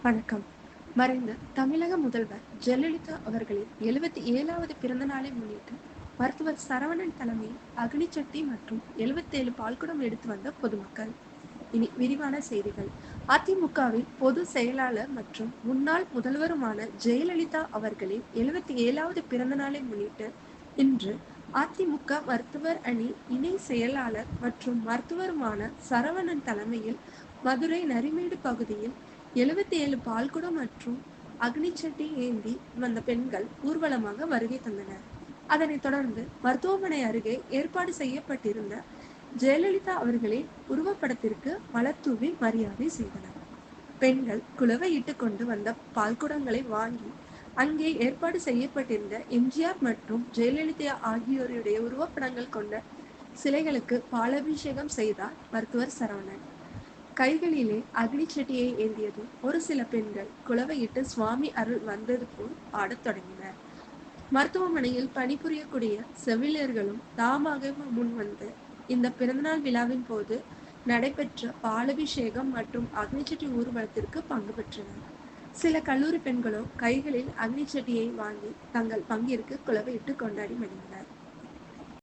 வணக்கம். மறைந்த தமிழக முதல்வர் ஜெயலலிதா அவர்களின் 77வது பிறந்த நாளை முன்னிட்டு, மருத்துவர் சரவணன் தலைமையில் அக்னிசட்டி மற்றும் 77 பால்குடம் எடுத்து வந்த பொதுமக்கள். இனி விரிவான செய்திகள். அதிமுகவின் பொதுச் செயலாளர் மற்றும் முன்னாள் முதல்வருமான ஜெயலலிதா அவர்களின் 77வது பிறந்த நாளை முன்னிட்டு, இன்று அதிமுக மருத்துவர் அணி இணை செயலாளர் மற்றும் மருத்துவருமான சரவணன் தலைமையில் மதுரை நரிமேடு பகுதியில் 77 பால்குடம் மற்றும் அக்னிசட்டி ஏந்தி வந்த பெண்கள் ஊர்வலமாக வருகை தந்தனர். அதனைத் தொடர்ந்து மருத்துவமனை அருகே ஏற்பாடு செய்யப்பட்டிருந்த ஜெயலலிதா அவர்களின் உருவப்படத்திற்கு மலர் தூவி மரியாதை செய்தனர். பெண்கள் குலவையிட்டுக் கொண்டு வந்த பால்குடங்களை வாங்கி அங்கே ஏற்பாடு செய்யப்பட்டிருந்த எம்ஜிஆர் மற்றும் ஜெயலலிதா ஆகியோருடைய உருவப்படங்கள் கொண்ட சிலைகளுக்கு பாலாபிஷேகம் செய்தார் மருத்துவர் சரவணன். கைகளிலே அக்னிசட்டியை ஏந்தியதும் ஒரு சில பெண்கள் குலவையிட்டு சுவாமி அருள் வந்தது போல் பாடத் தொடங்கினர். மருத்துவமனையில் பணிபுரியக்கூடிய செவிலியர்களும் தாமாக முன்வந்து இந்த பிறந்தநாள் விழாவின் போது நடைபெற்ற பாலாபிஷேகம் மற்றும் அக்னிசட்டி ஊர்வலத்திற்கு பங்கு பெற்றனர். சில கல்லூரி பெண்களோ கைகளில் அக்னிசட்டியை வாங்கி தங்கள் பங்கிற்கு குலவையிட்டு கொண்டாடி மகிழ்ந்தனர்.